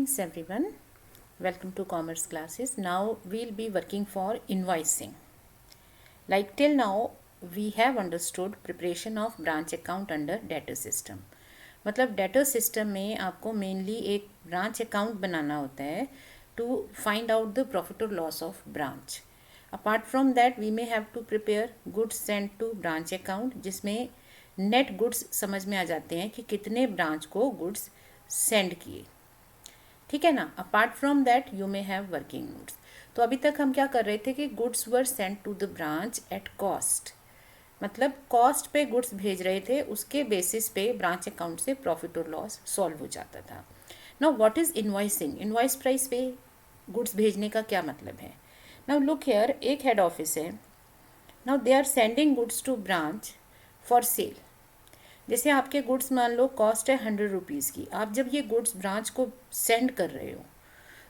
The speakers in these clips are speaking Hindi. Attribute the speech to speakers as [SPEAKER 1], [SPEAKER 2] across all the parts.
[SPEAKER 1] Greetings everyone. Welcome to commerce classes. Now we'll be working for invoicing. Like till now we have understood preparation of branch account under debtor system. मतलब debtor system में आपको mainly एक branch account बनाना होता है to find out the profit or loss of branch. Apart from that we may have to prepare goods sent to branch account जिसमें net goods समझ में आ जाते हैं कि कितने branch को goods send किए. ठीक है ना. Apart from that you may have working notes. तो अभी तक हम क्या कर रहे थे कि goods were sent to the branch at cost, मतलब कॉस्ट पे गुड्स भेज रहे थे, उसके बेसिस पे ब्रांच अकाउंट से प्रॉफिट और लॉस सॉल्व हो जाता था. Now what is invoicing? Invoice price पे गुड्स भेजने का क्या मतलब है? नाउ लुक हियर, एक हेड ऑफिस है. Now they are sending goods to branch for sale. जैसे आपके गुड्स मान लो कॉस्ट है 100 रुपीज़ की. आप जब ये गुड्स ब्रांच को सेंड कर रहे हो,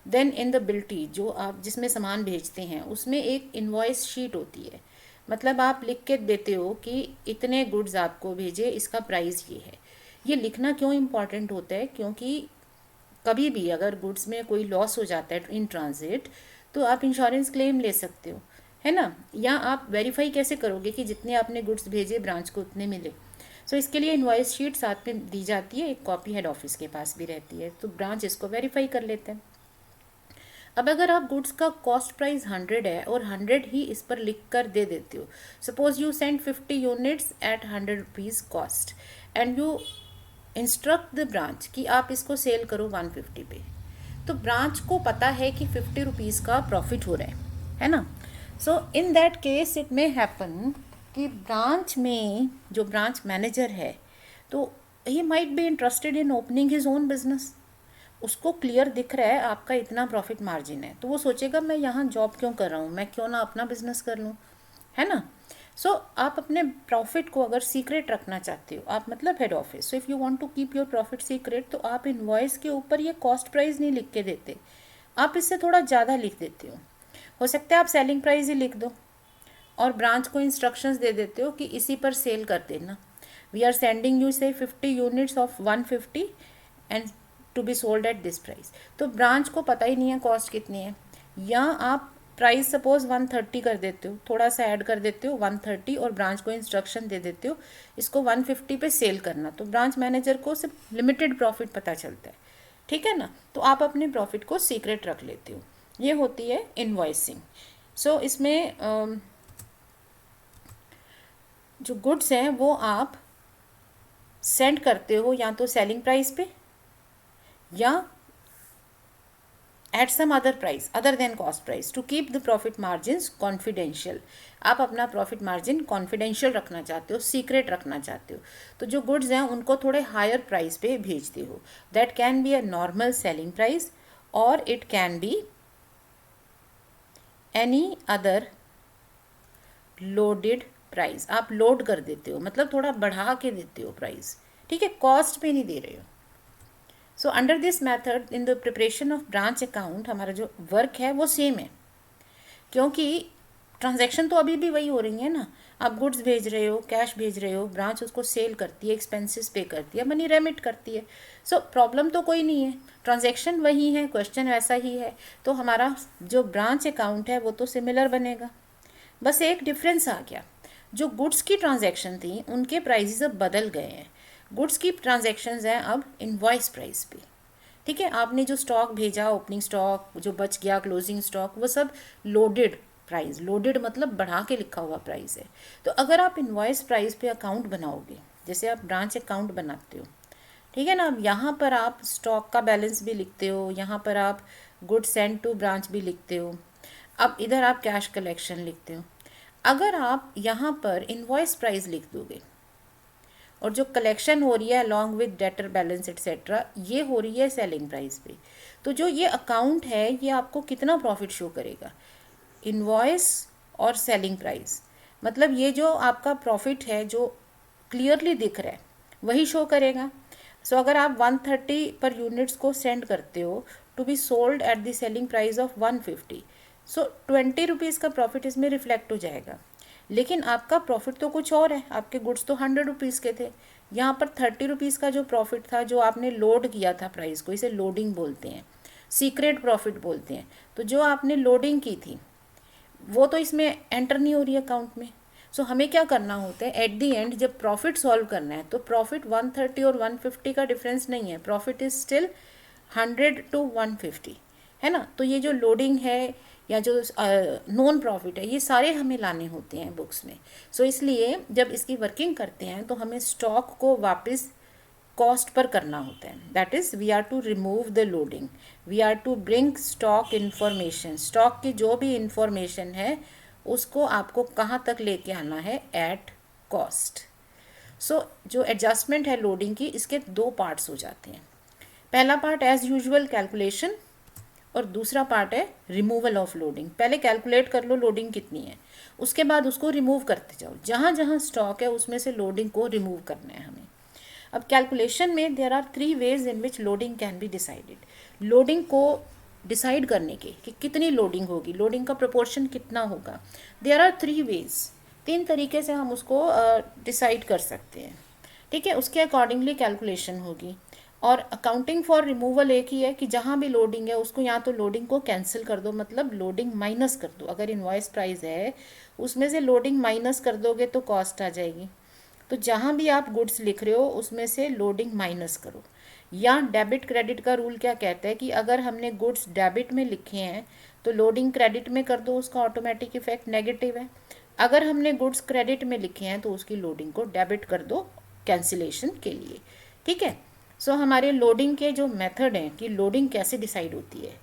[SPEAKER 1] देन इन द बिल्टी जो आप जिसमें सामान भेजते हैं उसमें एक इनवॉइस शीट होती है. मतलब आप लिख के देते हो कि इतने गुड्स आपको भेजे, इसका प्राइस ये है. ये लिखना क्यों इम्पॉर्टेंट होता है? क्योंकि कभी भी अगर गुड्स में कोई लॉस हो जाता है इन ट्रांजिट तो आप इंश्योरेंस क्लेम ले सकते हो, है ना. या आप वेरीफाई कैसे करोगे कि जितने आपने गुड्स भेजे ब्रांच को उतने मिले? इसके लिए इनवॉइस शीट साथ में दी जाती है, एक कॉपी हेड ऑफिस के पास भी रहती है, तो ब्रांच इसको वेरीफाई कर लेते हैं. अब अगर आप गुड्स का कॉस्ट प्राइस 100 है और 100 ही इस पर लिख कर दे देते हो, suppose you send 50 units at 100 rupees cost and you instruct the branch कि आप इसको सेल करो 150 पे, तो ब्रांच को पता है कि 50 रुपीज़ का प्रॉफिट हो रहा है ना. So in that case it may happen कि ब्रांच में जो ब्रांच मैनेजर है तो he might be interested in opening his own business. उसको क्लियर दिख रहा है आपका इतना प्रॉफिट मार्जिन है, तो वो सोचेगा मैं यहाँ जॉब क्यों कर रहा हूँ, मैं क्यों ना अपना बिजनेस कर लूँ, है ना. सो आप अपने प्रॉफिट को अगर सीक्रेट रखना चाहते हो, आप मतलब head office, so if you want to keep your profit secret, तो आप इनवॉइस के ऊपर ये कॉस्ट प्राइस नहीं लिख के देते, आप इससे थोड़ा ज़्यादा लिख देते हो सकता है आप सेलिंग प्राइस ही लिख दो और ब्रांच को इंस्ट्रक्शंस दे देते हो कि इसी पर सेल कर देना. वी आर सेंडिंग यू से 50 units of 150 and to be sold at this price. तो ब्रांच को पता ही नहीं है कॉस्ट कितनी है. या आप प्राइस सपोज 130 कर देते हो, थोड़ा सा ऐड कर देते हो 130 और ब्रांच को इंस्ट्रक्शन दे देते हो इसको 150 पे सेल करना, तो ब्रांच मैनेजर को सिर्फ लिमिटेड प्रॉफिट पता चलता है. ठीक है ना. तो आप अपने प्रॉफिट को सीक्रेट रख लेते हो. ये होती है इनवॉइसिंग. सो इसमें जो गुड्स हैं वो आप सेंड करते हो या तो सेलिंग प्राइस पे या at some other price other than cost price to keep the profit margins confidential. आप अपना प्रॉफिट मार्जिन कॉन्फिडेंशियल रखना चाहते हो, सीक्रेट रखना चाहते हो, तो जो गुड्स हैं उनको थोड़े हायर प्राइस पे भेजते हो. That can be a normal selling price और it can be any other loaded price. आप लोड कर देते हो, मतलब थोड़ा बढ़ा के देते हो प्राइस. ठीक है, कॉस्ट पे नहीं दे रहे हो. So under this method in the preparation of branch account हमारा जो वर्क है वो सेम है, क्योंकि ट्रांजैक्शन तो अभी भी वही हो रही है ना. आप गुड्स भेज रहे हो, कैश भेज रहे हो, ब्रांच उसको सेल करती है, एक्सपेंसेस पे करती है, मनी रेमिट करती है. सो प्रॉब्लम तो कोई नहीं है, ट्रांजैक्शन वही है, क्वेश्चन वैसा ही है, तो हमारा जो ब्रांच अकाउंट है वो तो सिमिलर बनेगा. बस एक डिफरेंस आ गया, जो गुड्स की ट्रांजैक्शन थी उनके प्राइजेस अब बदल गए हैं. गुड्स की ट्रांजैक्शंस हैं अब इनवॉइस प्राइस पे. ठीक है, आपने जो स्टॉक भेजा, ओपनिंग स्टॉक जो बच गया, क्लोजिंग स्टॉक, वो सब लोडेड प्राइस, लोडेड मतलब बढ़ा के लिखा हुआ प्राइस है. तो अगर आप इनवॉइस प्राइस पे अकाउंट बनाओगे, जैसे आप ब्रांच अकाउंट बनाते हो, ठीक है ना, अब यहाँ पर आप स्टॉक का बैलेंस भी लिखते हो, यहाँ पर आप गुड सेंड टू ब्रांच भी लिखते हो, अब इधर आप कैश कलेक्शन लिखते हो. अगर आप यहाँ पर इनवॉइस प्राइस लिख दोगे और जो कलेक्शन हो रही है along with debtor balance etcetera, ये हो रही है सेलिंग प्राइस पे, तो जो ये अकाउंट है ये आपको कितना प्रॉफिट शो करेगा? इनवॉइस और सेलिंग प्राइस, मतलब ये जो आपका प्रॉफिट है जो क्लियरली दिख रहा है वही शो करेगा. सो अगर आप 130 पर यूनिट्स को सेंड करते हो to be sold at the selling price of 150, so 20 rupees का प्रॉफिट इसमें रिफ्लेक्ट हो जाएगा. लेकिन आपका प्रॉफिट तो कुछ और है, आपके गुड्स तो 100 रुपीज़ के थे, यहाँ पर 30 रुपीज़ का जो प्रॉफिट था जो आपने लोड किया था प्राइस को, इसे लोडिंग बोलते हैं. सीक्रेट प्रॉफिट बोलते हैं। तो जो आपने लोडिंग की थी वो तो इसमें एंटर नहीं हो रही अकाउंट में। सो हमें क्या करना होता है, एट दी एंड जब प्रॉफिट सॉल्व करना है तो प्रॉफिट 130 और 150 का डिफरेंस नहीं है, प्रॉफिट इज स्टिल 100 to 150, है ना। तो ये जो लोडिंग है या जो नॉन प्रॉफिट है, ये सारे हमें लाने होते हैं बुक्स में। सो इसलिए जब इसकी वर्किंग करते हैं तो हमें स्टॉक को वापस कॉस्ट पर करना होता है। That is we are to remove the loading, we are to bring stock information, stock की जो भी इंफॉर्मेशन है उसको आपको कहाँ तक लेके आना है, एट कॉस्ट। सो जो एडजस्टमेंट है लोडिंग की, इसके दो पार्ट्स हो जाते हैं। पहला पार्ट एज यूजुअल कैलकुलेशन और दूसरा पार्ट है रिमूवल ऑफ लोडिंग। पहले कैलकुलेट कर लो लोडिंग कितनी है, उसके बाद उसको रिमूव करते जाओ, जहाँ जहाँ स्टॉक है उसमें से लोडिंग को रिमूव करना है हमें। अब कैलकुलेशन में there are 3 ways in which loading can be decided. Loading को डिसाइड करने के कि कितनी लोडिंग होगी, लोडिंग का प्रोपोर्शन कितना होगा, देयर आर 3 वेज, 3 तरीके से हम उसको डिसाइड कर सकते हैं, ठीक है। उसके अकॉर्डिंगली कैलकुलेशन होगी। और अकाउंटिंग फॉर रिमूवल एक ही है कि जहाँ भी लोडिंग है उसको या तो लोडिंग को कैंसिल कर दो, मतलब लोडिंग माइनस कर दो। अगर इनवॉइस प्राइस है उसमें से लोडिंग माइनस कर दोगे तो कॉस्ट आ जाएगी। तो जहाँ भी आप गुड्स लिख रहे हो उसमें से लोडिंग माइनस करो। या डेबिट क्रेडिट का रूल क्या कहता है कि अगर हमने गुड्स डेबिट में लिखे हैं तो लोडिंग क्रेडिट में कर दो, उसका ऑटोमेटिक इफेक्ट नेगेटिव है। अगर हमने गुड्स क्रेडिट में लिखे हैं तो उसकी लोडिंग को डेबिट कर दो कैंसिलेशन के लिए, ठीक है। सो हमारे लोडिंग के जो मेथड हैं कि लोडिंग कैसे डिसाइड होती है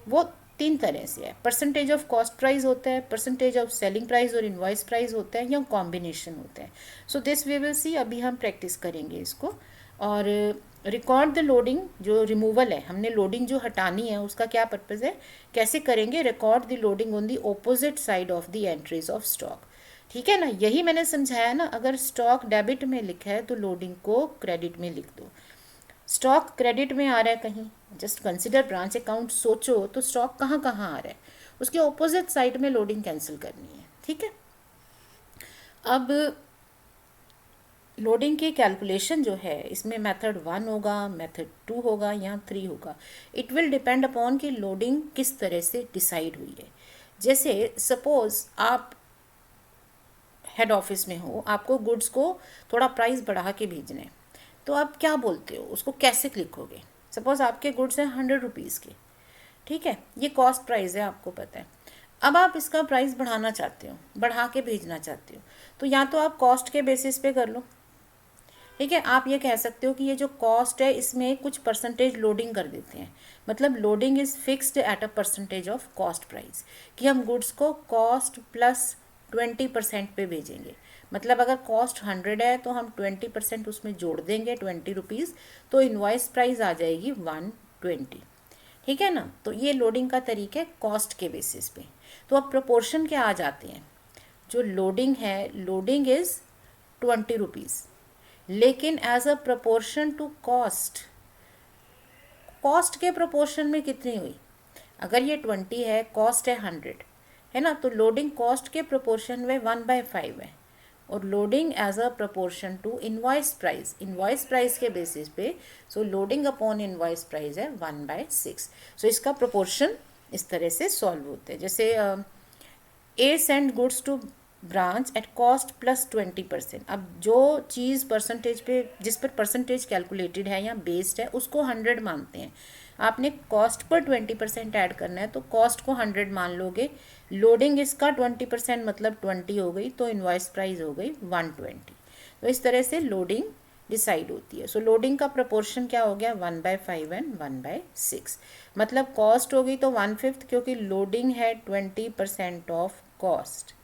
[SPEAKER 1] वो 3 तरह से है। परसेंटेज ऑफ कॉस्ट प्राइस होता है, परसेंटेज ऑफ सेलिंग प्राइस और इनवॉइस प्राइस होता है, या कॉम्बिनेशन होता है। So this we will see, अभी हम प्रैक्टिस करेंगे इसको। और रिकॉर्ड द लोडिंग, जो रिमूवल है, हमने लोडिंग जो हटानी है उसका क्या पर्पज़ है, कैसे करेंगे, record the loading on the opposite side of the entries of stock, ठीक है ना। यही मैंने समझाया ना, अगर स्टॉक डेबिट में लिखा है तो लोडिंग को क्रेडिट में लिख दो। स्टॉक क्रेडिट में आ रहा है कहीं, जस्ट कंसिडर ब्रांच अकाउंट, सोचो तो स्टॉक कहाँ कहाँ आ रहा है, उसके ऑपोजिट साइड में लोडिंग कैंसिल करनी है, ठीक है। अब लोडिंग की कैलकुलेशन जो है इसमें मेथड 1 होगा, मेथड 2 होगा या 3 होगा। इट विल डिपेंड अपॉन कि लोडिंग किस तरह से डिसाइड हुई है। जैसे सपोज आप हेड ऑफिस में हो, आपको गुड्स को थोड़ा प्राइस बढ़ा के भेजना है, तो आप क्या बोलते हो, उसको कैसे लिखोगे। सपोज आपके गुड्स हैं 100 रुपीज़ के, ठीक है, ये कॉस्ट प्राइस है, आपको पता है। अब आप इसका प्राइस बढ़ाना चाहते हो, बढ़ा के भेजना चाहते हो, तो या तो आप कॉस्ट के बेसिस पे कर लो, ठीक है। आप ये कह सकते हो कि ये जो कॉस्ट है इसमें कुछ परसेंटेज लोडिंग कर देते हैं, मतलब loading is fixed at a percentage of cost price, कि हम गुड्स को कॉस्ट प्लस 20% पे भेजेंगे। मतलब अगर कॉस्ट 100 है तो हम 20% उसमें जोड़ देंगे, 20 रुपीज़, तो इनवॉइस प्राइस आ जाएगी 120, ठीक है ना। तो ये लोडिंग का तरीका है कॉस्ट के बेसिस पे। तो अब प्रोपोर्शन क्या आ जाते हैं, जो लोडिंग है, लोडिंग इज़ 20 रुपीज़, लेकिन as a proportion to cost, cost के प्रोपोर्शन में कितनी हुई, अगर ये 20 है, कॉस्ट है 100, है ना, तो लोडिंग कॉस्ट के प्रोपोर्शन में 1/5 है, और loading as a proportion to invoice price, invoice price के बेसिस पे, so loading upon invoice price है 1/6। सो इसका प्रोपोर्शन इस तरह से सॉल्व होते हैं। जैसे A send goods to branch at cost plus 20%। अब जो चीज़ परसेंटेज पे, जिस पर परसेंटेज कैलकुलेटेड है या बेस्ड है, उसको 100 मानते हैं। आपने कॉस्ट पर 20% ऐड करना है तो कॉस्ट को 100 मान लोगे, लोडिंग इसका 20% मतलब 20 हो गई, तो इनवॉइस प्राइस हो गई 120। तो इस तरह से लोडिंग डिसाइड होती है। सो लोडिंग का प्रोपोर्शन क्या हो गया, 1/5 एंड 1/6, मतलब कॉस्ट हो गई तो 1/5, क्योंकि लोडिंग है 20% ऑफ कॉस्ट।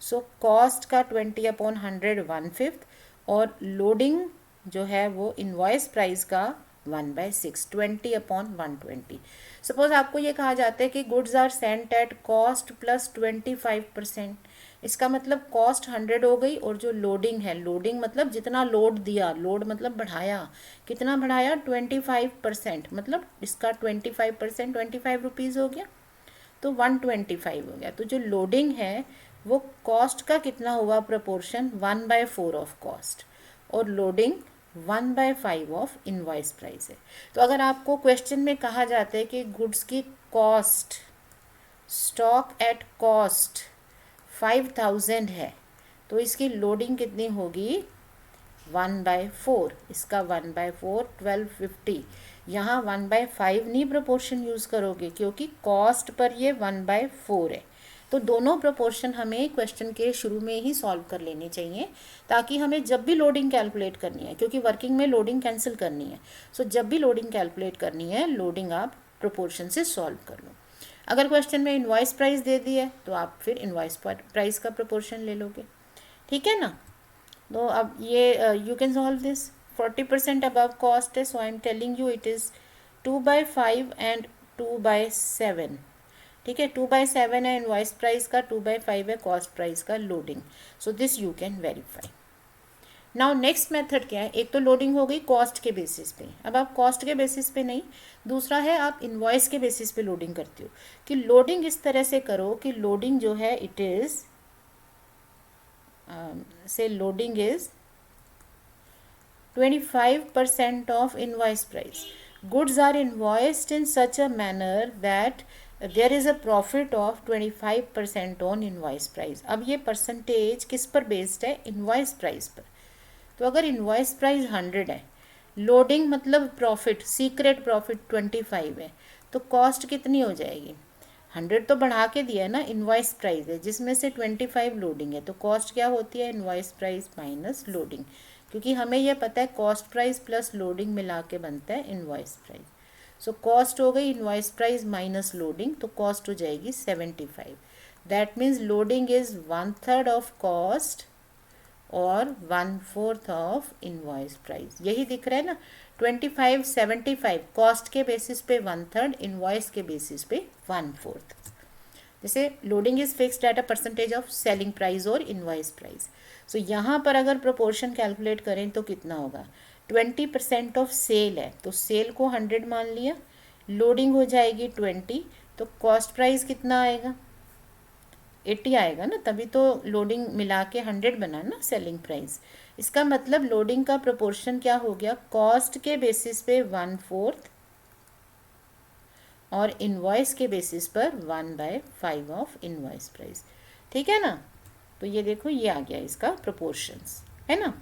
[SPEAKER 1] सो कॉस्ट का 20/100 1/5, और लोडिंग जो है वो इनवॉइस प्राइस का 1/6, 20/120। सपोज आपको ये कहा जाता है कि goods are sent at cost plus 25%, इसका मतलब कॉस्ट 100 हो गई, और जो लोडिंग है, लोडिंग मतलब जितना लोड दिया, लोड मतलब बढ़ाया, कितना बढ़ाया, 25%, मतलब इसका 25%, 25 रुपीज़ हो गया, तो 125 हो गया। तो जो लोडिंग है वो कॉस्ट का कितना हुआ प्रोपोर्शन, 1/4 ऑफ कॉस्ट, और लोडिंग 1/5 ऑफ इनवॉइस प्राइस है। तो अगर आपको क्वेश्चन में कहा जाता है कि गुड्स की कॉस्ट, स्टॉक एट कॉस्ट 5000 है, तो इसकी लोडिंग कितनी होगी? 1/4। इसका 1/4 1250। यहाँ 1/5 नहीं प्रोपोर्शन यूज़ करोगे क्योंकि कॉस्ट पर ये 1/4 है। तो दोनों प्रोपोर्शन हमें क्वेश्चन के शुरू में ही सॉल्व कर लेने चाहिए, ताकि हमें जब भी लोडिंग कैलकुलेट करनी है, क्योंकि वर्किंग में लोडिंग कैंसिल करनी है, सो जब भी लोडिंग कैलकुलेट करनी है, लोडिंग आप प्रोपोर्शन से सॉल्व कर लो। अगर क्वेश्चन में इनवॉइस प्राइस दे दी है तो आप फिर इनवॉइस प्राइस का प्रोपोर्शन ले लोगे, ठीक है ना। तो अब ये you can solve this. 40% above cost है, so I am telling you it is 2/5 and 2/7, ठीक है। 2/7 है इनवॉइस प्राइस का, 2/5 है कॉस्ट प्राइस का loading. So this you can verify. Now next method क्या है? एक तो लोडिंग हो गई कॉस्ट के बेसिस पे, अब आप कॉस्ट के बेसिस पे नहीं, दूसरा है आप इनवॉइस के बेसिस पे लोडिंग करते हो। कि लोडिंग इस तरह से करो कि लोडिंग जो है it is say loading is 25% of invoice price. Goods are invoiced in such a manner that there is a profit of 25% on invoice price. अब ये परसेंटेज किस पर बेस्ड है? इनवॉइस प्राइस पर। तो अगर इनवॉइस प्राइस 100 है, लोडिंग मतलब प्रॉफिट, सीक्रेट प्रॉफिट 25 है, तो कॉस्ट कितनी हो जाएगी? 100 तो बढ़ा के दिया है ना, इनवॉइस प्राइस है जिसमें से 25 लोडिंग है, तो कॉस्ट क्या होती है? इनवॉइस प्राइस माइनस लोडिंग, क्योंकि हमें यह पता है कॉस्ट प्राइस प्लस लोडिंग मिला के बनता है इनवॉइस प्राइस। सो कॉस्ट हो गई इनवॉइस प्राइस माइनस लोडिंग, तो कॉस्ट हो जाएगी 75। That means loading is 1/3 of cost और 1/4 ऑफ इनवॉइस प्राइस। यही दिख रहा है ना, 25 75 कॉस्ट के बेसिस पे 1/3, इनवॉइस के बेसिस पे 1/4। जैसे loading is fixed at a percentage of selling price और इनवॉइस प्राइस। सो यहाँ पर अगर प्रोपोर्शन कैलकुलेट करें तो कितना होगा? 20% ऑफ सेल है, तो सेल को 100 मान लिया, लोडिंग हो जाएगी 20, तो कॉस्ट प्राइस कितना आएगा? 80 आएगा ना, तभी तो लोडिंग मिला के 100 बना ना सेलिंग प्राइस। इसका मतलब लोडिंग का प्रोपोर्शन क्या हो गया? कॉस्ट के बेसिस पे 1/4 और इनवॉइस के बेसिस पर 1/5 ऑफ इनवॉइस प्राइस, ठीक है ना। तो ये देखो ये आ गया इसका प्रोपोर्शंस, है ना।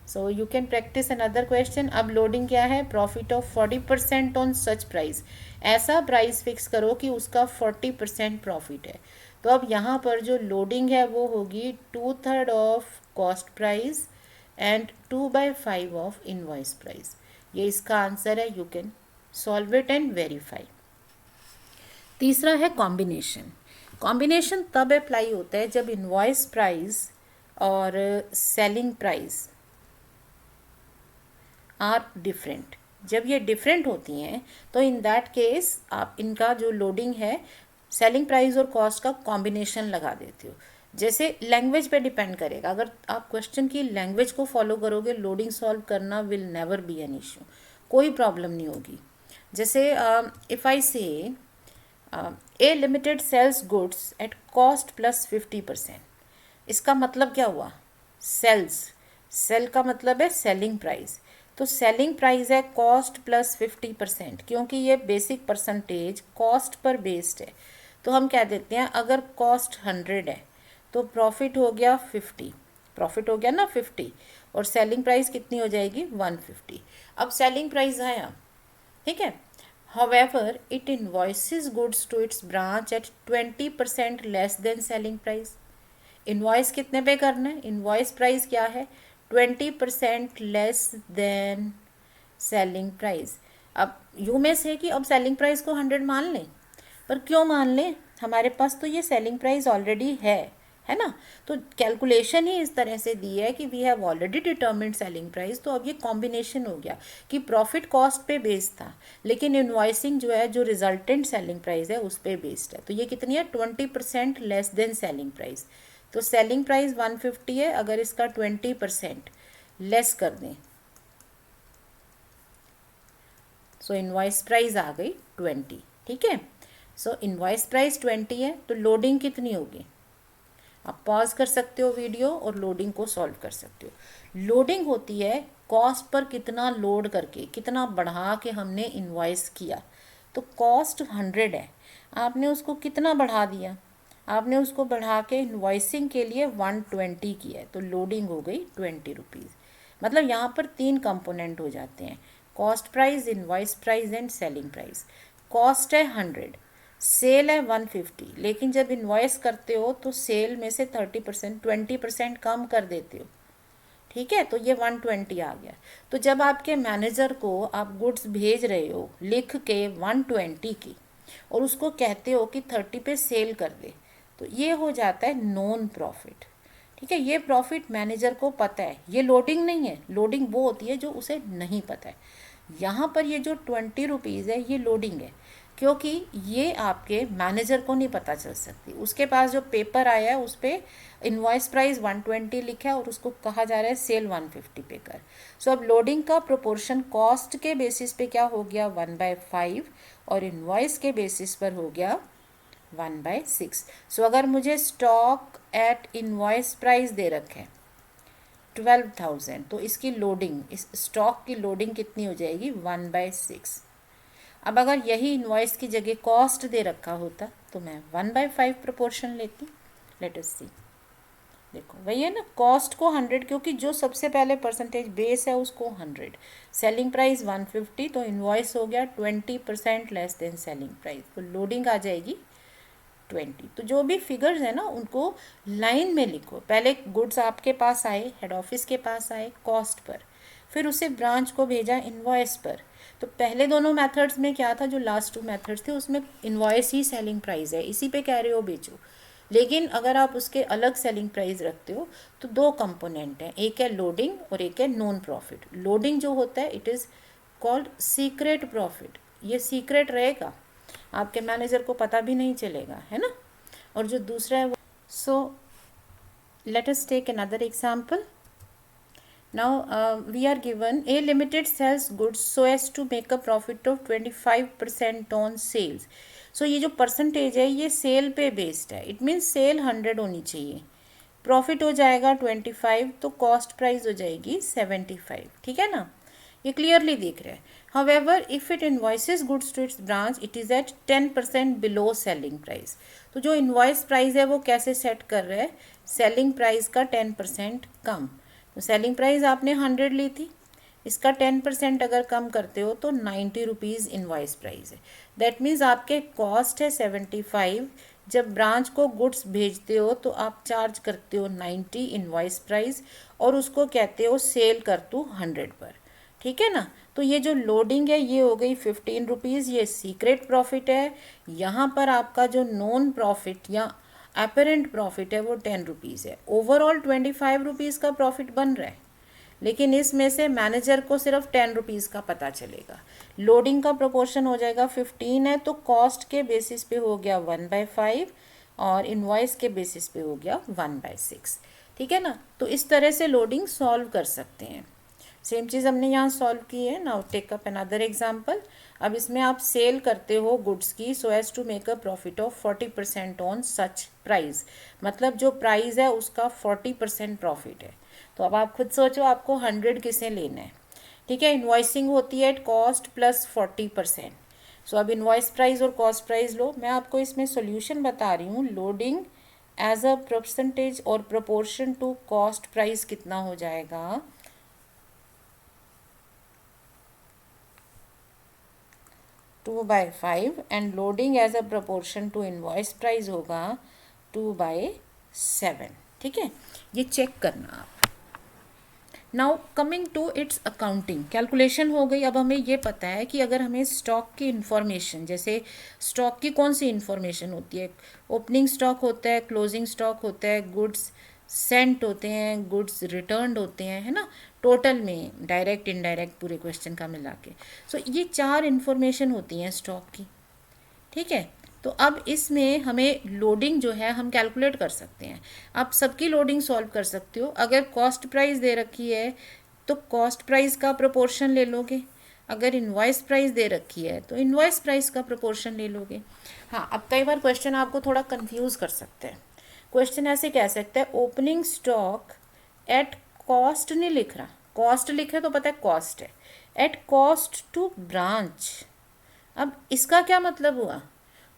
[SPEAKER 1] So you can practice another question. अब लोडिंग क्या है? Profit of 40% on such price. ऐसा प्राइस फिक्स करो कि उसका 40% प्रॉफिट है। तो अब यहाँ पर जो लोडिंग है वो होगी 2/3 of cost price and 2/5 of invoice price. ये इसका आंसर है। You can solve it and verify. तीसरा है कॉम्बिनेशन। कॉम्बिनेशन तब अप्लाई होता है जब इनवॉइस प्राइस और सेलिंग प्राइस आर डिफरेंट। जब ये डिफरेंट होती हैं तो इन दैट केस आप इनका जो लोडिंग है, सेलिंग प्राइस और कॉस्ट का कॉम्बिनेशन लगा देते हो। जैसे लैंग्वेज पे डिपेंड करेगा, अगर आप क्वेश्चन की लैंग्वेज को फॉलो करोगे, लोडिंग सॉल्व करना will never be an issue, कोई प्रॉब्लम नहीं होगी। जैसे if I say A limited sales goods at cost plus 50%, इसका मतलब क्या हुआ? सेल्स, सेल का मतलब है सेलिंग प्राइस, तो सेलिंग प्राइस है कॉस्ट प्लस 50%, क्योंकि ये basic percentage cost per based है। तो हम क्या देते हैं, अगर कॉस्ट 100 है तो प्रॉफिट हो गया 50, प्रॉफिट हो गया ना 50, और सेलिंग प्राइस कितनी हो जाएगी? 150। अब सेलिंग प्राइस आया, ठीक है। However, it invoices goods to its branch at 20% less than selling price. Invoice कितने पे करना है? इनवॉइस प्राइस क्या है? 20% लेस देन सेलिंग प्राइस। अब यू में से कि अब सेलिंग प्राइस को 100 मान लें, पर क्यों मान लें? हमारे पास तो ये सेलिंग प्राइस ऑलरेडी है ना। तो कैलकुलेशन ही इस तरह से दी है कि we have already determined selling price. तो अब ये कॉम्बिनेशन हो गया कि प्रॉफिट कॉस्ट पे बेस्ड था, लेकिन इनवॉइसिंग जो है, जो रिजल्टेंट सेलिंग प्राइस है उस पे बेस्ड है। तो ये कितनी है? 20% लेस देन सेलिंग प्राइस। तो सेलिंग प्राइस 150 है, अगर इसका 20% लेस कर दें, सो इनवॉइस प्राइस आ गई 20, ठीक है। सो इनवॉइस प्राइस 20 है, तो लोडिंग कितनी होगी? आप पॉज कर सकते हो वीडियो और लोडिंग को सॉल्व कर सकते हो। लोडिंग होती है कॉस्ट पर कितना लोड करके, कितना बढ़ा के हमने इन्वॉइस किया। तो कॉस्ट 100 है, आपने उसको कितना बढ़ा दिया, आपने उसको बढ़ा के इन्वॉइसिंग के लिए 120 किया है, तो लोडिंग हो गई 20 रुपीज़। मतलब यहाँ पर 3 कंपोनेंट हो जाते हैं, cost price, invoice price and selling price. Cost है 100, सेल है 150, लेकिन जब इन्वॉइस करते हो तो सेल में से 30% 20% कम कर देते हो, ठीक है, तो ये 120 आ गया। तो जब आपके मैनेजर को आप गुड्स भेज रहे हो लिख के 120 की, और उसको कहते हो कि 30 पे सेल कर दे, तो ये हो जाता है नॉन प्रॉफिट। ठीक है, ये प्रॉफिट मैनेजर को पता है, ये लोडिंग नहीं है। लोडिंग वो होती है जो उसे नहीं पता है। यहाँ पर ये जो 20 रुपीज़ है ये लोडिंग है, क्योंकि ये आपके मैनेजर को नहीं पता चल सकती। उसके पास जो पेपर आया है उस पर इन्वॉइस प्राइस 120 लिखा है और उसको कहा जा रहा है सेल 150 पे कर। सो अब लोडिंग का प्रोपोर्शन कॉस्ट के बेसिस पे क्या हो गया 1/5, और इन्वॉइस के बेसिस पर हो गया 1/6। सो अगर मुझे स्टॉक एट इन्वॉइस प्राइस दे रखे 12,000, तो इसकी लोडिंग, इस स्टॉक की लोडिंग कितनी हो जाएगी 1/6। अब अगर यही इन्वॉइस की जगह कॉस्ट दे रखा होता तो मैं 1/5 प्रोपोर्शन लेती। लेट अस सी, देखो वही है ना, कॉस्ट को 100, क्योंकि जो सबसे पहले परसेंटेज बेस है उसको 100, सेलिंग प्राइस 150, तो इन्वॉइस हो गया 20% लेस देन सेलिंग प्राइस, तो लोडिंग आ जाएगी 20। तो जो भी फिगर्स है ना उनको लाइन में लिखो। पहले गुड्स आपके पास आए, हेड ऑफिस के पास आए कॉस्ट पर, फिर उसे ब्रांच को भेजा इन्वॉइस पर। तो पहले दोनों मेथड्स में क्या था, जो लास्ट 2 मेथड्स थे उसमें इन्वॉइस ही सेलिंग प्राइस है, इसी पे कह रहे हो बेचो। लेकिन अगर आप उसके अलग सेलिंग प्राइस रखते हो तो 2 कंपोनेंट हैं, एक है लोडिंग और एक है नॉन प्रॉफिट। लोडिंग जो होता है it is called secret profit, ये सीक्रेट रहेगा, आपके मैनेजर को पता भी नहीं चलेगा, है ना। और जो दूसरा है वो, so let us take another example. Now we are given A Limited sells goods so as to make a profit of 25% on sales. So ये जो परसेंटेज है ये सेल पे बेस्ड है, इट मीन्स सेल 100 होनी चाहिए, प्रॉफिट हो जाएगा 25, तो कॉस्ट प्राइस हो जाएगी 75। ठीक है ना, ये क्लियरली दिख रहा है। However if it invoices goods to its branch it is at 10% below selling price. तो जो इन्वॉइस प्राइस है वो कैसे सेट कर रहा है, सेलिंग प्राइस का 10% कम। तो सेलिंग प्राइस आपने 100 ली थी, इसका 10% अगर कम करते हो तो 90 रुपीज़ इन्वॉइस प्राइस है। दैट मीन्स आपके कॉस्ट है 75, जब ब्रांच को गुड्स भेजते हो तो आप चार्ज करते हो 90 इन्वॉइस प्राइस, और उसको कहते हो सेल कर तू 100 पर। ठीक है ना, तो ये जो लोडिंग है ये हो गई 15 रुपीज़, ये सीक्रेट प्रॉफिट है। यहाँ पर आपका जो नॉन प्रॉफिट या अपेरेंट प्रॉफिट है वो 10 रुपीज़ है। ओवरऑल 25 रुपीज़ का प्रॉफिट बन रहा है, लेकिन इसमें से मैनेजर को सिर्फ 10 रुपीज़ का पता चलेगा। लोडिंग का प्रोपोर्शन हो जाएगा 15 है, तो कॉस्ट के बेसिस पे हो गया 1/5 और इन्वॉइस के बेसिस पे हो गया 1/6। ठीक है ना, तो इस तरह से लोडिंग सॉल्व कर सकते हैं। सेम चीज़ हमने यहाँ सॉल्व की है। Now take up another example. अब इसमें आप सेल करते हो गुड्स की so as to make a profit of 40% on such price, मतलब जो प्राइस है उसका 40% प्रॉफिट है। तो अब आप खुद सोचो आपको 100 किसे लेना है। ठीक है, इन्वॉइसिंग होती है एट कॉस्ट प्लस 40%। सो अब इन्वॉइस प्राइस और कॉस्ट प्राइस लो। मैं आपको इसमें सोल्यूशन बता रही हूँ। लोडिंग एज अ परसेंटेज और प्रोपोर्शन टू कॉस्ट प्राइस कितना हो जाएगा, 2/5, and loading as a proportion to invoice price होगा 2/7। ठीक है, ये चेक करना आप। Now coming to its accounting, calculation हो गई। अब हमें ये पता है कि अगर हमें स्टॉक की इन्फॉर्मेशन, जैसे स्टॉक की कौन सी इन्फॉर्मेशन होती है, ओपनिंग स्टॉक होता है, क्लोजिंग स्टॉक होता है, गुड्स सेंट होते हैं, गुड्स रिटर्न्ड होते हैं, है ना, टोटल में डायरेक्ट इनडायरेक्ट पूरे क्वेश्चन का मिला के। सो ये 4 इन्फॉर्मेशन होती हैं स्टॉक की। ठीक है, तो अब इसमें हमें लोडिंग जो है हम कैलकुलेट कर सकते हैं। आप सबकी लोडिंग सॉल्व कर सकते हो। अगर कॉस्ट प्राइस दे रखी है तो कॉस्ट प्राइस का प्रोपोर्शन ले लोगे, अगर इन्वॉइस प्राइस दे रखी है तो इन्वॉइस प्राइस का प्रोपोर्शन ले लोगे। हाँ, अब कई बार क्वेश्चन आपको थोड़ा कंफ्यूज कर सकते हैं। क्वेश्चन ऐसे कह सकते हैं ओपनिंग स्टॉक एट कॉस्ट नहीं लिख रहा, कॉस्ट लिखे तो पता है कॉस्ट है, एट कॉस्ट टू ब्रांच। अब इसका क्या मतलब हुआ,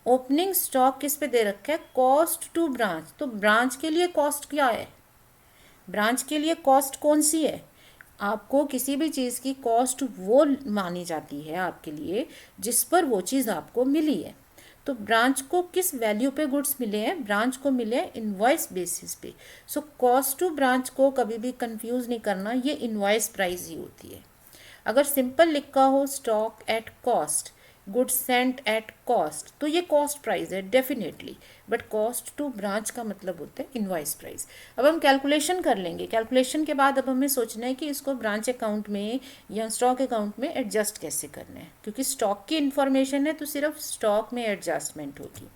[SPEAKER 1] ओपनिंग स्टॉक किस पे दे रखा है, कॉस्ट टू ब्रांच, तो ब्रांच के लिए कॉस्ट क्या है, ब्रांच के लिए कॉस्ट कौन सी है, आपको किसी भी चीज़ की कॉस्ट वो मानी जाती है आपके लिए जिस पर वो चीज़ आपको मिली है। तो ब्रांच को किस वैल्यू पे गुड्स मिले हैं, ब्रांच को मिले हैं इनवॉइस बेसिस पे। सो कॉस्ट टू ब्रांच को कभी भी कंफ्यूज नहीं करना, ये इनवॉइस प्राइस ही होती है। अगर सिंपल लिखा हो stock at cost, goods sent at cost, तो ये कॉस्ट प्राइस है definitely, but cost to branch का मतलब होता है इनवॉइस प्राइस। अब हम कैलकुलेशन कर लेंगे, कैलकुलेशन के बाद अब हमें सोचना है कि इसको ब्रांच अकाउंट में या स्टॉक अकाउंट में एडजस्ट कैसे करना है, क्योंकि स्टॉक की इन्फॉर्मेशन है तो सिर्फ स्टॉक में एडजस्टमेंट होगी।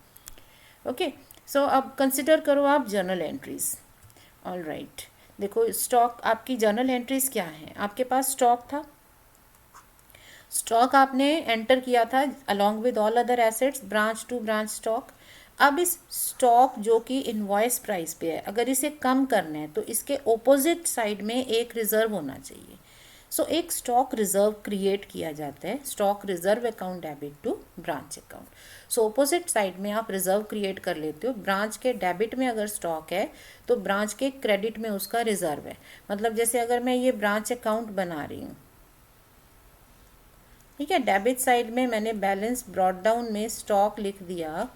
[SPEAKER 1] ओके, सो अब कंसिडर करो आप जर्नल एंट्रीज। ऑल राइट, देखो स्टॉक आपकी जर्नल एंट्रीज क्या है, आपके पास स्टॉक था, स्टॉक आपने एंटर किया था along with all other assets, branch to branch stock. अब इस स्टॉक जो कि इनवॉइस प्राइस पे है, अगर इसे कम करना है तो इसके ऑपोजिट साइड में एक रिजर्व होना चाहिए। सो एक स्टॉक रिजर्व क्रिएट किया जाता है, stock reserve account debit to branch account. So opposite side में आप रिजर्व क्रिएट कर लेते हो, ब्रांच के डेबिट में अगर स्टॉक है तो ब्रांच के क्रेडिट में उसका रिजर्व है। मतलब जैसे अगर मैं ये ब्रांच अकाउंट बना रही हूँ, ठीक है, डेबिट साइड में मैंने बैलेंस ब्रॉट डाउन में स्टॉक लिख दिया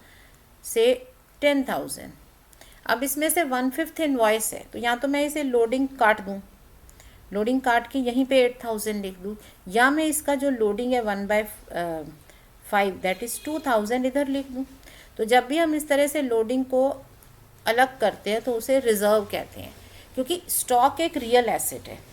[SPEAKER 1] से 10,000। अब इसमें से 1/5 इनवॉइस है, तो या तो मैं इसे लोडिंग काट दूँ, लोडिंग काट के यहीं पे 8,000 लिख दूँ, या मैं इसका जो लोडिंग है 1/5 दैट इज़ 2,000 इधर लिख दूँ। तो जब भी हम इस तरह से लोडिंग को अलग करते हैं तो उसे रिजर्व कहते हैं, क्योंकि स्टॉक एक रियल एसेट है,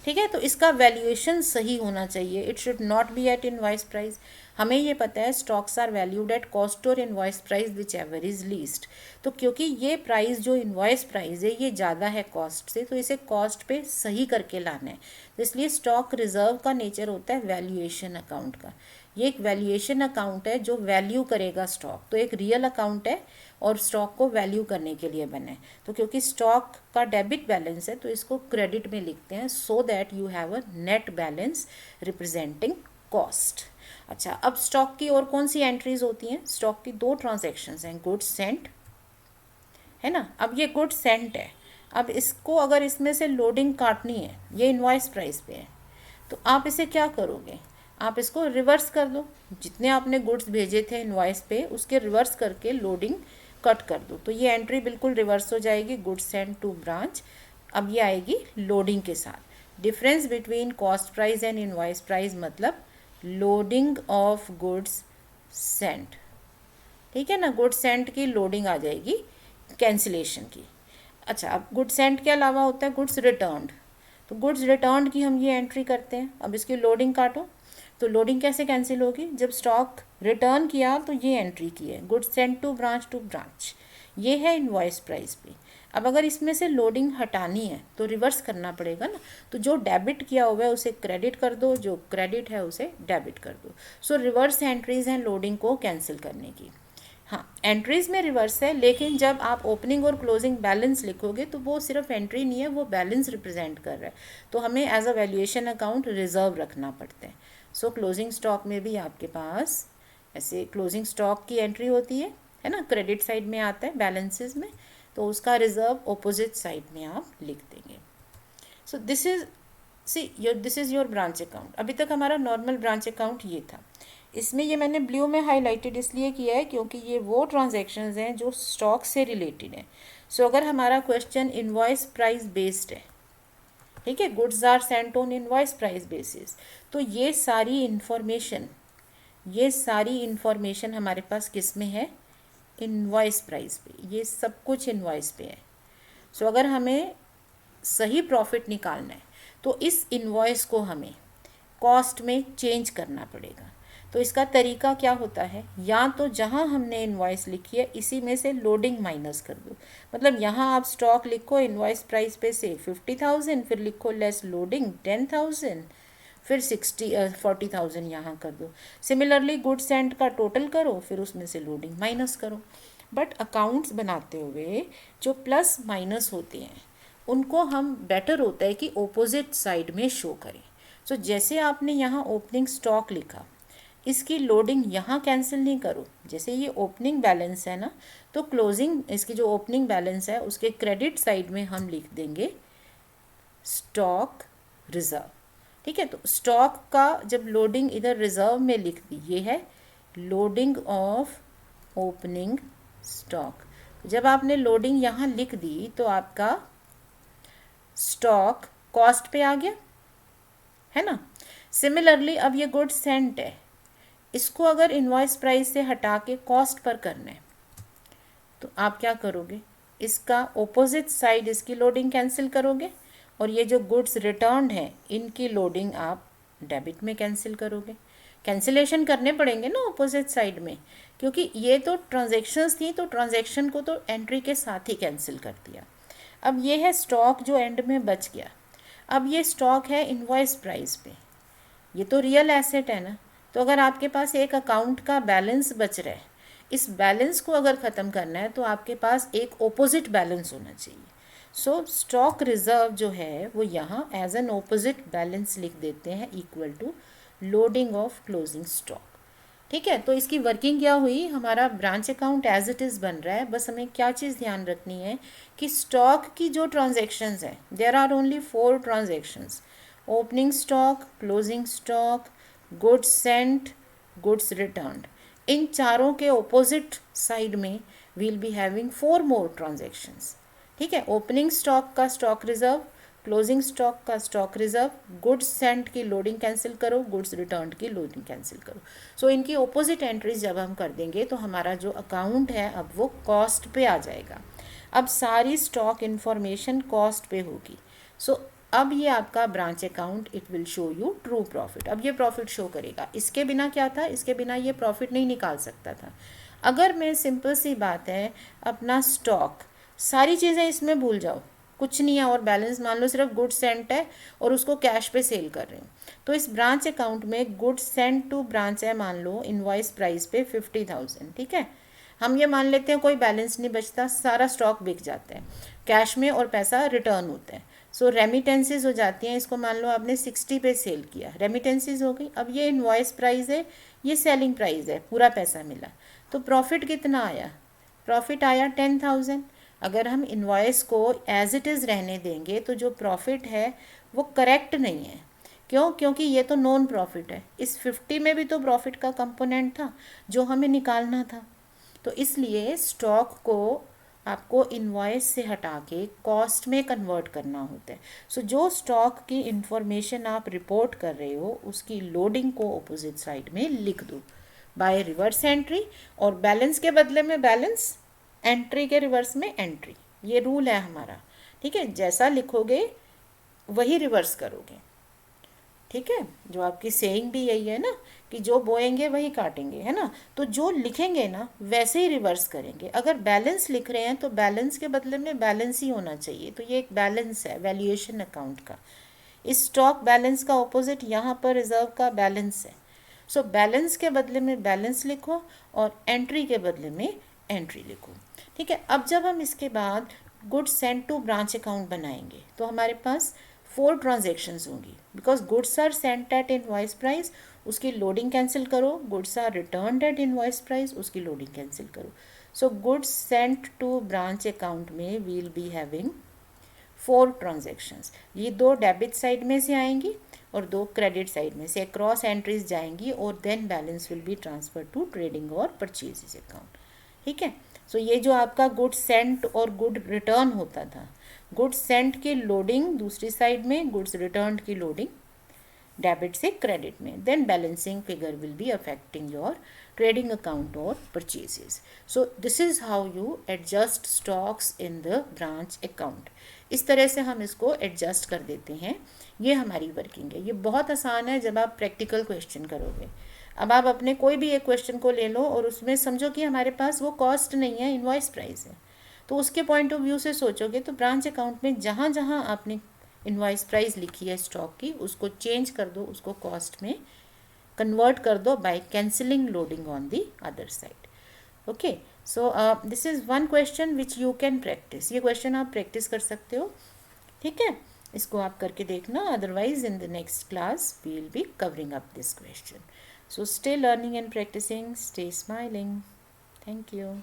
[SPEAKER 1] ठीक है। तो इसका वैल्यूएशन सही होना चाहिए, it should not be at invoice price. हमें ये पता है stocks are valued at cost और invoice price whichever is least. तो क्योंकि ये प्राइस जो इनवॉइस प्राइस है ये ज़्यादा है कॉस्ट से, तो इसे कॉस्ट पे सही करके लाना है। तो इसलिए स्टॉक रिजर्व का नेचर होता है वैल्यूएशन अकाउंट का। ये एक वैल्यूएशन अकाउंट है जो वैल्यू करेगा स्टॉक, तो एक रियल अकाउंट है और स्टॉक को वैल्यू करने के लिए बना है। तो क्योंकि स्टॉक का डेबिट बैलेंस है तो इसको क्रेडिट में लिखते हैं, so that you have a net balance representing cost. अच्छा, अब स्टॉक की और कौन सी एंट्रीज होती हैं, स्टॉक की दो ट्रांजैक्शंस हैं, गुड्स सेंट है ना। अब ये गुड्स सेंट है, अब इसको अगर इसमें से लोडिंग काटनी है, ये इनवॉइस प्राइस पे है, तो आप इसे क्या करोगे, आप इसको रिवर्स कर दो, जितने आपने गुड्स भेजे थे इनवॉइस पे उसके रिवर्स करके लोडिंग कट कर दो, तो ये एंट्री बिल्कुल रिवर्स हो जाएगी, गुड्स सेंट टू ब्रांच। अब ये आएगी लोडिंग के साथ। Difference between cost price and invoice price मतलब लोडिंग ऑफ गुड्स सेंट, ठीक है ना, गुड्स सेंट की लोडिंग आ जाएगी कैंसिलेशन की। अच्छा, अब गुड्स सेंट के अलावा होता है गुड्स रिटर्न्ड, तो गुड्स रिटर्न्ड की हम ये एंट्री करते हैं। अब इसकी लोडिंग काटो, तो लोडिंग कैसे कैंसिल होगी, जब स्टॉक रिटर्न किया तो ये एंट्री की है, गुड्स सेंट टू ब्रांच, ये है इनवॉइस प्राइस पे। अब अगर इसमें से लोडिंग हटानी है तो रिवर्स करना पड़ेगा ना, तो जो डेबिट किया हुआ है उसे क्रेडिट कर दो, जो क्रेडिट है उसे डेबिट कर दो। सो रिवर्स एंट्रीज हैं लोडिंग को कैंसिल करने की। हाँ, एंट्रीज में रिवर्स है, लेकिन जब आप ओपनिंग और क्लोजिंग बैलेंस लिखोगे तो वो सिर्फ एंट्री नहीं है, वो बैलेंस रिप्रेजेंट कर रहा है, तो हमें as a valuation account reserve रखना पड़ता है। सो क्लोजिंग स्टॉक में भी आपके पास ऐसे क्लोजिंग स्टॉक की एंट्री होती है ना, क्रेडिट साइड में आता है बैलेंसेस में, तो उसका रिजर्व ऑपोजिट साइड में आप लिख देंगे। सो this is your branch account. अभी तक हमारा नॉर्मल ब्रांच अकाउंट ये था, इसमें ये मैंने ब्लू में हाईलाइटेड इसलिए किया है क्योंकि ये वो ट्रांजैक्शंस हैं जो स्टॉक से रिलेटेड हैं। सो अगर हमारा क्वेश्चन इनवॉइस प्राइस बेस्ड है, ठीक है, goods are sent on invoice price basis, तो ये सारी इंफॉर्मेशन हमारे पास किस में है, इनवॉइस प्राइस पे, ये सब कुछ इनवॉइस पे है। सो अगर हमें सही प्रॉफिट निकालना है तो इस इनवॉइस को हमें कॉस्ट में चेंज करना पड़ेगा। तो इसका तरीका क्या होता है, या तो जहाँ हमने इनवॉइस लिखी है इसी में से लोडिंग माइनस कर दो, मतलब यहाँ आप स्टॉक लिखो इनवॉइस प्राइस पे से 50,000, फिर लिखो लेस लोडिंग 10,000, फिर 40,000 यहाँ कर दो। सिमिलरली गुड्स सेंट का टोटल करो, फिर उसमें से लोडिंग माइनस करो। बट अकाउंट्स बनाते हुए जो प्लस माइनस होते हैं उनको हम बेटर होता है कि ऑपोजिट साइड में शो करें। सो जैसे आपने यहाँ ओपनिंग स्टॉक लिखा, इसकी लोडिंग यहाँ कैंसिल नहीं करो। जैसे ये ओपनिंग बैलेंस है ना, तो क्लोजिंग इसकी जो ओपनिंग बैलेंस है उसके क्रेडिट साइड में हम लिख देंगे स्टॉक रिजर्व। ठीक है, तो स्टॉक का जब लोडिंग इधर रिजर्व में लिख दी, ये है लोडिंग ऑफ ओपनिंग स्टॉक। जब आपने लोडिंग यहाँ लिख दी तो आपका स्टॉक कॉस्ट पे आ गया, है ना। सिमिलरली अब ये गुड्स सेंट है, इसको अगर इनवॉइस प्राइस से हटा के कॉस्ट पर करना है तो आप क्या करोगे, इसका ऑपोजिट साइड इसकी लोडिंग कैंसिल करोगे और ये जो गुड्स रिटर्न है इनकी लोडिंग आप डेबिट में कैंसिल करोगे। कैंसिलेशन करने पड़ेंगे ना ऑपोजिट साइड में, क्योंकि ये तो ट्रांजैक्शंस थी, तो ट्रांजैक्शन को तो एंट्री के साथ ही कैंसिल कर दिया। अब ये है स्टॉक जो एंड में बच गया। अब ये स्टॉक है इनवॉइस प्राइस पे, ये तो रियल एसेट है ना। तो अगर आपके पास एक अकाउंट का बैलेंस बच रहा है, इस बैलेंस को अगर ख़त्म करना है तो आपके पास एक ऑपोजिट बैलेंस होना चाहिए। सो स्टॉक रिजर्व जो है वो यहाँ एज एन ऑपोजिट बैलेंस लिख देते हैं equal to loading of closing stock. ठीक है, तो इसकी वर्किंग क्या हुई, हमारा branch account as it is बन रहा है। बस हमें क्या चीज़ ध्यान रखनी है कि स्टॉक की जो ट्रांजेक्शन्स हैं, there are only 4 transactions, opening stock, closing stock, goods sent, goods returned. इन चारों के ऑपोजिट साइड में we'll be having 4 more transactions. ठीक है, ओपनिंग स्टॉक का स्टॉक रिजर्व, क्लोजिंग स्टॉक का स्टॉक रिजर्व, गुड्स सेंट की लोडिंग कैंसिल करो, गुड्स रिटर्न की लोडिंग कैंसिल करो। सो इनकी ऑपोजिट एंट्रीज जब हम कर देंगे तो हमारा जो अकाउंट है अब वो कॉस्ट पे आ जाएगा। अब सारी स्टॉक इन्फॉर्मेशन कॉस्ट पे होगी। सो अब ये आपका branch account it will show you true profit. अब ये प्रॉफिट शो करेगा। इसके बिना क्या था, इसके बिना ये प्रॉफिट नहीं निकाल सकता था। अगर मैं सिंपल सी बात है, अपना स्टॉक सारी चीज़ें इसमें भूल जाओ, कुछ नहीं है और बैलेंस मान लो सिर्फ गुड्स सेंट है और उसको कैश पे सेल कर रहे हो, तो इस ब्रांच अकाउंट में गुड्स सेंट टू ब्रांच है, मान लो इनवॉइस प्राइस पे 50,000। ठीक है, हम ये मान लेते हैं कोई बैलेंस नहीं बचता, सारा स्टॉक बिक जाता है कैश में और पैसा रिटर्न होता है। सो रेमिटेंसेज हो जाती हैं, इसको मान लो आपने 60 पे सेल किया, रेमिटेंसेज हो गई। अब ये इनवॉइस प्राइस है, ये सेलिंग प्राइस है, पूरा पैसा मिला, तो प्रॉफिट कितना आया, प्रॉफिट आया 10,000। अगर हम इनवॉइस को एज इट इज़ रहने देंगे तो जो प्रॉफिट है वो करेक्ट नहीं है। क्यों, क्योंकि ये तो नॉन प्रॉफिट है। इस 50 में भी तो प्रॉफिट का कंपोनेंट था जो हमें निकालना था। तो इसलिए स्टॉक को आपको इनवॉइस से हटा के कॉस्ट में कन्वर्ट करना होता है। सो जो स्टॉक की इंफॉर्मेशन आप रिपोर्ट कर रहे हो उसकी लोडिंग को ऑपोजिट साइड में लिख दो बाय रिवर्स एंट्री, और बैलेंस के बदले में बैलेंस, एंट्री के रिवर्स में एंट्री। ये रूल है हमारा। ठीक है, जैसा लिखोगे वही रिवर्स करोगे। ठीक है, जो आपकी सेइंग भी यही है ना कि जो बोएंगे वही काटेंगे, है ना। तो जो लिखेंगे ना वैसे ही रिवर्स करेंगे। अगर बैलेंस लिख रहे हैं तो बैलेंस के बदले में बैलेंस ही होना चाहिए। तो ये एक बैलेंस है वैल्यूएशन अकाउंट का। इस स्टॉक बैलेंस का ऑपोजिट यहाँ पर रिजर्व का बैलेंस है। सो बैलेंस के बदले में बैलेंस लिखो और एंट्री के बदले में एंट्री लिखो। ठीक है, अब जब हम इसके बाद goods sent to branch account बनाएंगे तो हमारे पास 4 ट्रांजेक्शन्स होंगी, because goods are sent at invoice price, उसकी लोडिंग कैंसिल करो, goods are return at invoice price, उसकी लोडिंग कैंसिल करो। So goods sent to branch account में वील बी हैविंग 4 ट्रांजेक्शन्स। ये 2 डेबिट साइड में से आएंगी और 2 क्रेडिट साइड में से क्रॉस एंट्रीज जाएंगी और then balance will be transfer to trading और परचेजेज अकाउंट। ठीक है, सो ये जो आपका गुड सेंट और गुड रिटर्न होता था, गुड्स सेंट की लोडिंग दूसरी साइड में, गुड्स रिटर्न की लोडिंग डेबिट से क्रेडिट में, then balancing figure will be affecting your trading account और purchases. So this is how you adjust stocks in the branch account. इस तरह से हम इसको एडजस्ट कर देते हैं। ये हमारी वर्किंग है। ये बहुत आसान है जब आप प्रैक्टिकल क्वेश्चन करोगे। अब आप अपने कोई भी एक क्वेश्चन को ले लो और उसमें समझो कि हमारे पास वो कॉस्ट नहीं है, इनवॉइस प्राइस है, तो उसके पॉइंट ऑफ व्यू से सोचोगे तो ब्रांच अकाउंट में जहाँ जहाँ आपने इनवॉइस प्राइस लिखी है स्टॉक की, उसको चेंज कर दो, उसको कॉस्ट में कन्वर्ट कर दो by cancelling loading on the other side. Okay, so this is one question which you can practice. ये क्वेश्चन आप प्रैक्टिस कर सकते हो. ठीक है, इसको आप करके देखना. Otherwise in the next class we will be covering up this question. So stay learning and practicing, stay smiling. Thank you.